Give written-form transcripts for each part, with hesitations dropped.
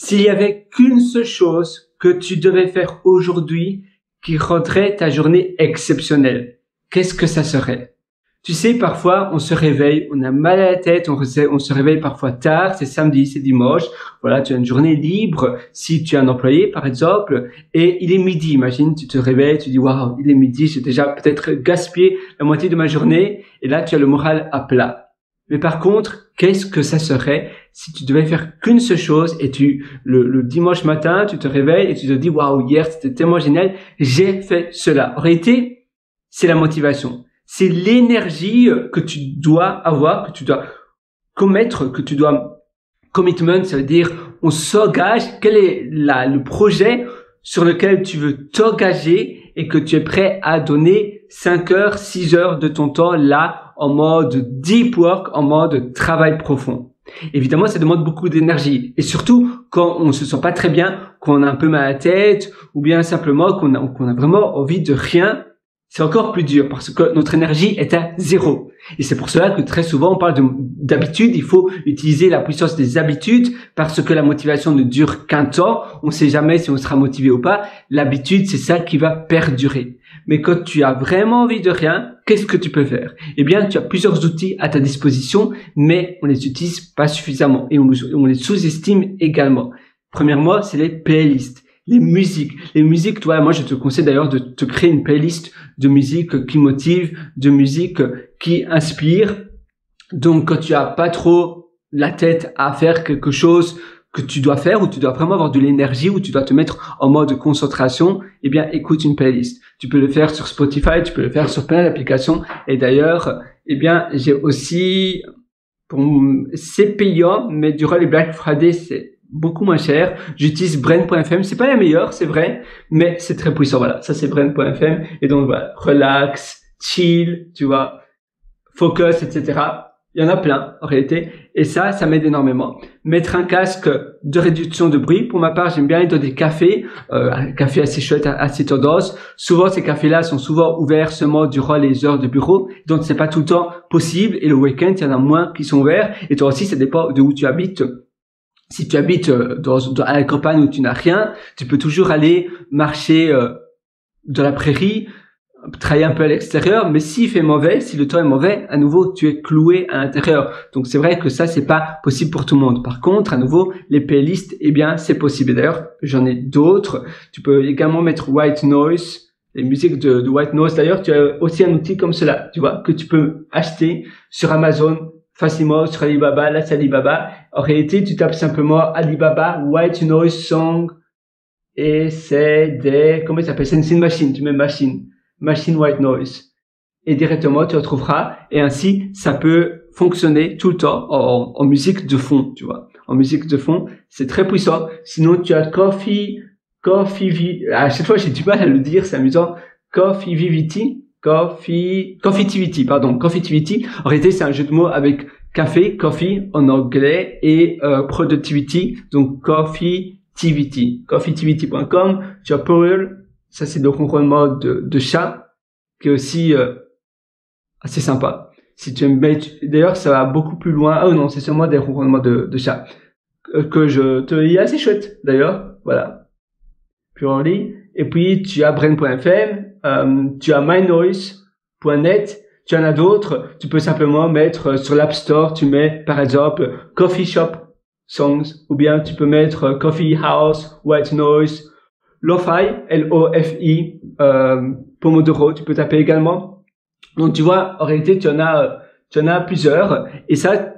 S'il y avait qu'une seule chose que tu devais faire aujourd'hui qui rendrait ta journée exceptionnelle, qu'est-ce que ça serait? Tu sais, parfois, on se réveille, on a mal à la tête, on se réveille parfois tard, c'est samedi, c'est dimanche. Voilà, tu as une journée libre si tu es un employé, par exemple, et il est midi. Imagine, tu te réveilles, tu dis, waouh, il est midi, j'ai déjà peut-être gaspillé la moitié de ma journée, et là, tu as le moral à plat. Mais par contre, qu'est-ce que ça serait si tu devais faire qu'une seule chose et le dimanche matin, tu te réveilles et tu te dis, waouh, hier, c'était tellement génial, j'ai fait cela. En réalité, c'est la motivation. C'est l'énergie que tu dois avoir, que tu dois commettre, que tu dois commitment, ça veut dire on s'engage. Quel est le projet sur lequel tu veux t'engager et que tu es prêt à donner 5 heures, 6 heures de ton temps là en mode deep work, en mode travail profond. Évidemment, ça demande beaucoup d'énergie et surtout quand on se sent pas très bien, qu'on a un peu mal à la tête ou bien simplement qu'on a vraiment envie de rien. C'est encore plus dur parce que notre énergie est à zéro. Et c'est pour cela que très souvent on parle d'habitude. Il faut utiliser la puissance des habitudes parce que la motivation ne dure qu'un temps. On ne sait jamais si on sera motivé ou pas. L'habitude, c'est ça qui va perdurer. Mais quand tu as vraiment envie de rien, qu'est-ce que tu peux faire? Eh bien, tu as plusieurs outils à ta disposition, mais on les utilise pas suffisamment et on les sous-estime également. Premièrement, c'est les playlists. Les musiques, toi, moi je te conseille d'ailleurs de te créer une playlist de musique qui motive, de musique qui inspire. Donc quand tu as pas trop la tête à faire quelque chose que tu dois faire, où tu dois vraiment avoir de l'énergie, où tu dois te mettre en mode concentration, eh bien écoute une playlist. Tu peux le faire sur Spotify, tu peux le faire sur plein d'applications. Et d'ailleurs, eh bien j'ai aussi, c'est payant, mais durant les Black Friday, c'est beaucoup moins cher. J'utilise Brain.fm. C'est pas la meilleure, c'est vrai, mais c'est très puissant. Voilà. Ça, c'est Brain.fm. Et donc, voilà. Relax, chill, tu vois, focus, etc. Il y en a plein, en réalité. Et ça m'aide énormément. Mettre un casque de réduction de bruit. Pour ma part, j'aime bien aller dans des cafés, un café assez chouette, assez tendance. Souvent, ces cafés-là sont souvent ouverts seulement durant les heures de bureau. Donc, c'est pas tout le temps possible. Et le week-end, il y en a moins qui sont ouverts. Et toi aussi, ça dépend de où tu habites. Si tu habites à la campagne où tu n'as rien, tu peux toujours aller marcher dans la prairie, travailler un peu à l'extérieur, mais s'il fait mauvais, si le temps est mauvais, à nouveau, tu es cloué à l'intérieur. Donc, c'est vrai que ça, c'est pas possible pour tout le monde. Par contre, à nouveau, les playlists, eh bien, c'est possible. Et d'ailleurs, j'en ai d'autres. Tu peux également mettre white noise, les musiques de white noise. D'ailleurs, tu as aussi un outil comme cela, tu vois, que tu peux acheter sur Amazon facilement, sur Alibaba. Là, c'est Alibaba. En réalité, tu tapes simplement Alibaba White Noise Song et c'est comment ça s'appelle? C'est une machine. Tu mets machine White Noise et directement tu retrouveras. Et ainsi, ça peut fonctionner tout le temps en musique de fond, tu vois. En musique de fond, c'est très puissant. Sinon, tu as à chaque fois, j'ai du mal à le dire, c'est amusant. Coffeetivity. En réalité, c'est un jeu de mots avec café, coffee en anglais et productivity, donc coffeetivity. Coffeetivity.com. Tu as Pearl, ça c'est le ronronnement de chat, qui est aussi assez sympa. Si tu aimes bien, d'ailleurs, ça va beaucoup plus loin. Oh non, c'est sûrement des ronronnements de chat que je te lis assez chouette. D'ailleurs, voilà. Purely. Et puis tu as Brain.fm, tu as mynoise.net, tu en as d'autres. Tu peux simplement mettre sur l'App Store, tu mets par exemple Coffee Shop Songs, ou bien tu peux mettre Coffee House, White Noise, Lo-Fi, L-O-F-I, Pomodoro, tu peux taper également. Donc tu vois, en réalité tu en as plusieurs, et ça,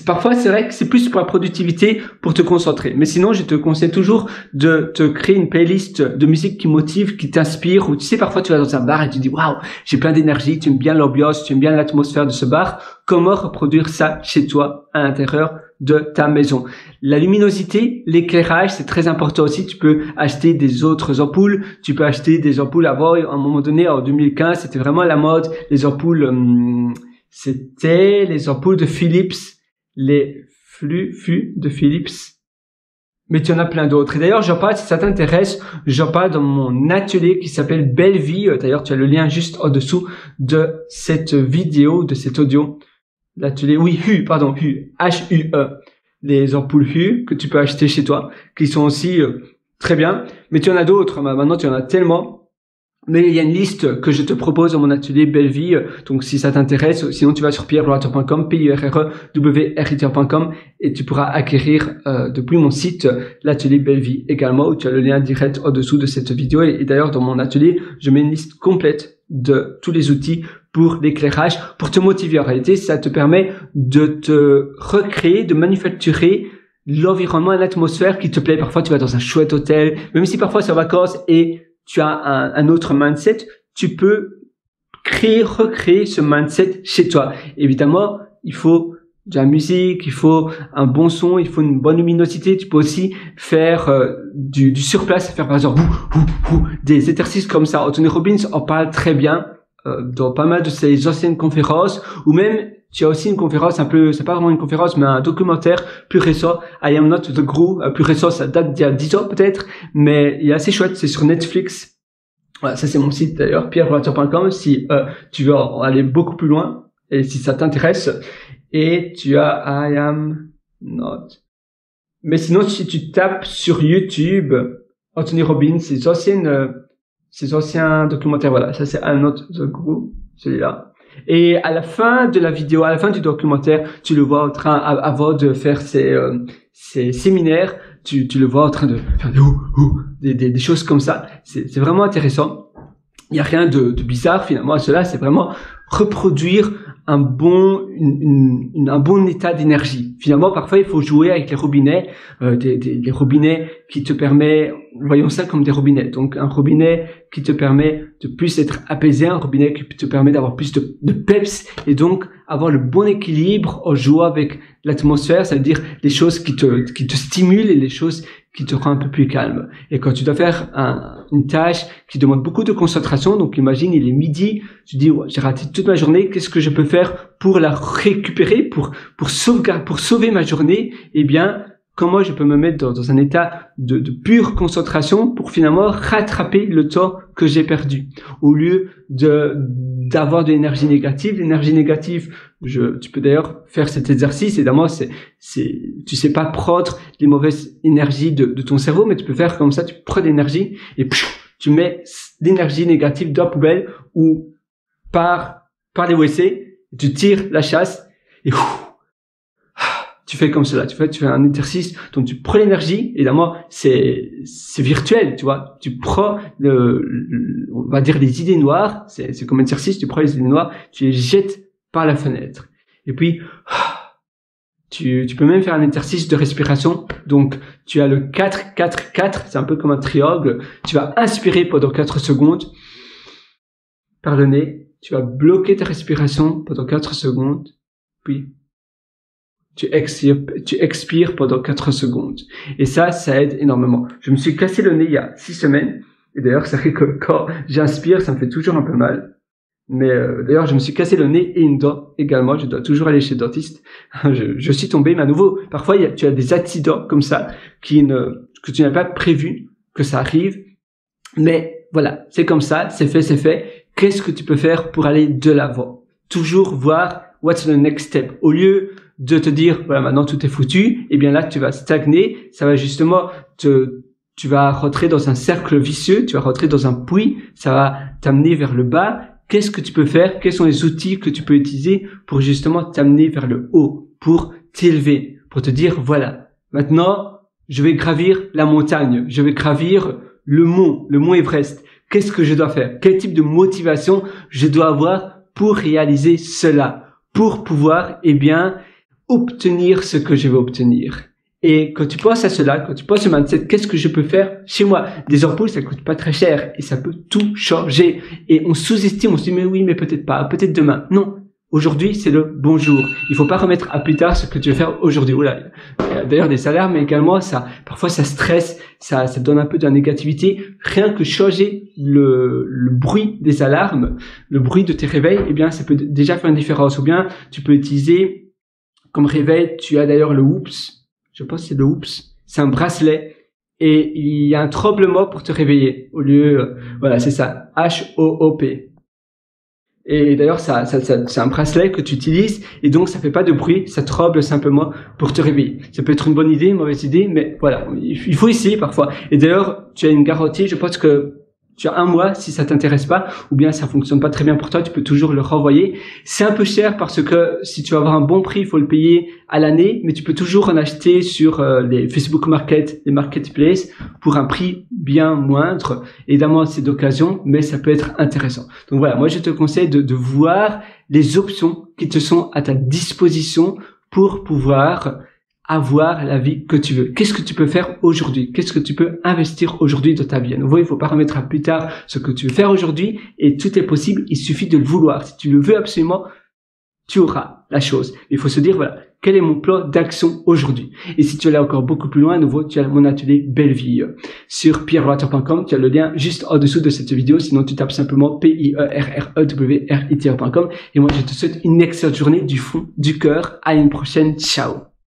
parfois c'est vrai que c'est plus pour la productivité, pour te concentrer. Mais sinon, je te conseille toujours de te créer une playlist de musique qui motive, qui t'inspire, ou tu sais, parfois tu vas dans un bar et tu dis waouh, j'ai plein d'énergie, tu aimes bien l'ambiance, tu aimes bien l'atmosphère de ce bar. Comment reproduire ça chez toi, à l'intérieur de ta maison? La luminosité, l'éclairage, c'est très important aussi. Tu peux acheter des autres ampoules. Tu peux acheter des ampoules. Avant, à un moment donné, en 2015, c'était vraiment la mode. Les ampoules, c'était les ampoules de Philips, les flux de Philips. Mais tu en as plein d'autres. Et d'ailleurs, j'en parle, si ça t'intéresse, j'en parle dans mon atelier qui s'appelle Belle Vie. D'ailleurs, tu as le lien juste en dessous de cette vidéo, de cet audio. L'atelier, oui, H-U-E. les ampoules Hue que tu peux acheter chez toi, qui sont aussi très bien. Mais tu en as d'autres. Maintenant, tu en as tellement. Mais il y a une liste que je te propose dans mon atelier Belle Vie. Donc, si ça t'intéresse, sinon tu vas sur pierrewriter.com, PIRREWRITER.com et tu pourras acquérir depuis mon site l'atelier Belle Vie également, où tu as le lien direct au-dessous de cette vidéo. Et d'ailleurs, dans mon atelier, je mets une liste complète de tous les outils pour l'éclairage, pour te motiver. En réalité, ça te permet de te recréer, de manufacturer l'environnement et l'atmosphère qui te plaît. Parfois, tu vas dans un chouette hôtel, même si parfois c'est en vacances et tu as un autre mindset, tu peux recréer ce mindset chez toi. Évidemment, il faut de la musique, il faut un bon son, il faut une bonne luminosité. Tu peux aussi faire du surplace, faire par exemple des exercices comme ça. Anthony Robbins en parle très bien dans pas mal de ses anciennes conférences, ou même tu as aussi une conférence un peu, c'est pas vraiment une conférence, mais un documentaire plus récent, I Am Not the Guru, plus récent, ça date d'il y a 10 ans peut-être, mais il est assez chouette, c'est sur Netflix. Voilà, ça c'est mon site d'ailleurs, pierrewriter.com, si tu veux aller beaucoup plus loin, et si ça t'intéresse. Et tu as I Am Not. Mais sinon, si tu tapes sur YouTube, Anthony Robbins, ses anciens documentaires, voilà, ça c'est I Am Not the Guru, celui-là. Et à la fin de la vidéo, à la fin du documentaire, tu le vois en train, avant de faire ses séminaires, tu le vois en train de faire des choses comme ça. C'est vraiment intéressant. Il y a rien de bizarre finalement à cela. C'est vraiment reproduire un bon état d'énergie. Finalement, parfois, il faut jouer avec les robinets, des robinets qui te permet, voyons ça comme des robinets. Donc, un robinet qui te permet de plus être apaisé, un robinet qui te permet d'avoir plus de peps et donc avoir le bon équilibre en jouant avec l'atmosphère, ça veut dire les choses qui te stimulent et les choses qui te rendent un peu plus calme. Et quand tu dois faire une tâche qui demande beaucoup de concentration, donc imagine il est midi, tu dis ouais, j'ai raté toute ma journée, qu'est-ce que je peux faire pour la récupérer, pour sauver ma journée? Eh bien, comment je peux me mettre dans un état de pure concentration pour finalement rattraper le temps que j'ai perdu, au lieu d'avoir de l'énergie négative. L'énergie négative, tu peux d'ailleurs faire cet exercice. Évidemment, tu sais pas prendre les mauvaises énergies de ton cerveau, mais tu peux faire comme ça. Tu prends l'énergie et tu mets l'énergie négative dans la poubelle ou par les WC. Tu tires la chasse et tu fais comme cela, tu fais un exercice, donc tu prends l'énergie, évidemment, c'est virtuel, tu vois, tu prends on va dire les idées noires, c'est comme un exercice, tu prends les idées noires, tu les jettes par la fenêtre. Et puis, tu peux même faire un exercice de respiration, donc tu as le 4-4-4, c'est un peu comme un triangle, tu vas inspirer pendant 4 secondes par le nez, tu vas bloquer ta respiration pendant 4 secondes, puis tu expires pendant 4 secondes. Et ça aide énormément. Je me suis cassé le nez il y a 6 semaines. Et d'ailleurs, ça fait que quand j'inspire, ça me fait toujours un peu mal. Mais d'ailleurs, je me suis cassé le nez et une dent également. Je dois toujours aller chez le dentiste. Je suis tombé, mais à nouveau, parfois, tu as des accidents comme ça que tu n'as pas prévu que ça arrive. Mais voilà, c'est comme ça, c'est fait. Qu'est-ce que tu peux faire pour aller de l'avant? Toujours voir what's the next step. Au lieu de te dire, voilà, maintenant tout est foutu, eh bien là, tu vas stagner, ça va justement tu vas rentrer dans un cercle vicieux, tu vas rentrer dans un puits, ça va t'amener vers le bas. Qu'est-ce que tu peux faire? Quels sont les outils que tu peux utiliser pour justement t'amener vers le haut, pour t'élever, pour te dire, voilà, maintenant, je vais gravir la montagne, je vais gravir le mont Everest. Qu'est-ce que je dois faire? Quel type de motivation je dois avoir pour réaliser cela? Pour pouvoir, eh bien, obtenir ce que je veux obtenir. Et quand tu penses à cela, quand tu penses au mindset, qu'est-ce que je peux faire chez moi? Des ampoules, ça coûte pas très cher et ça peut tout changer. Et on sous-estime, on se dit mais oui, mais peut-être pas, peut-être demain. Non, aujourd'hui c'est le bon jour. Il faut pas remettre à plus tard ce que tu veux faire aujourd'hui. Oula, il y a d'ailleurs des alarmes, mais également parfois ça stresse, ça donne un peu de la négativité. Rien que changer le bruit des alarmes, le bruit de tes réveils, eh bien ça peut déjà faire une différence. Ou bien tu peux utiliser comme réveil, tu as d'ailleurs le Whoops. Je pense que c'est le Whoops. C'est un bracelet. Et il y a un tremblement pour te réveiller. Au lieu, voilà, c'est ça. H-O-O-P. Et d'ailleurs, c'est un bracelet que tu utilises et donc ça fait pas de bruit, ça tremble simplement pour te réveiller. Ça peut être une bonne idée, une mauvaise idée, mais voilà, il faut essayer parfois. Et d'ailleurs, tu as une garantie, je pense que tu as 1 mois si ça t'intéresse pas, ou bien ça fonctionne pas très bien pour toi, tu peux toujours le renvoyer. C'est un peu cher parce que si tu veux avoir un bon prix, il faut le payer à l'année, mais tu peux toujours en acheter sur les Facebook Market, les marketplaces pour un prix bien moindre. Évidemment, c'est d'occasion, mais ça peut être intéressant. Donc voilà, moi je te conseille de voir les options qui te sont à ta disposition pour pouvoir avoir la vie que tu veux. Qu'est-ce que tu peux faire aujourd'hui? Qu'est-ce que tu peux investir aujourd'hui dans ta vie? À nouveau, il faut pas remettre à plus tard ce que tu veux faire aujourd'hui et tout est possible. Il suffit de le vouloir. Si tu le veux absolument, tu auras la chose. Il faut se dire, voilà, quel est mon plan d'action aujourd'hui? Et si tu veux aller encore beaucoup plus loin, à nouveau, tu as mon atelier Belle Vie sur pierrewater.com. Tu as le lien juste en dessous de cette vidéo. Sinon, tu tapes simplement pierrewriter.com. Et moi, je te souhaite une excellente journée du fond du cœur. À une prochaine. Ciao.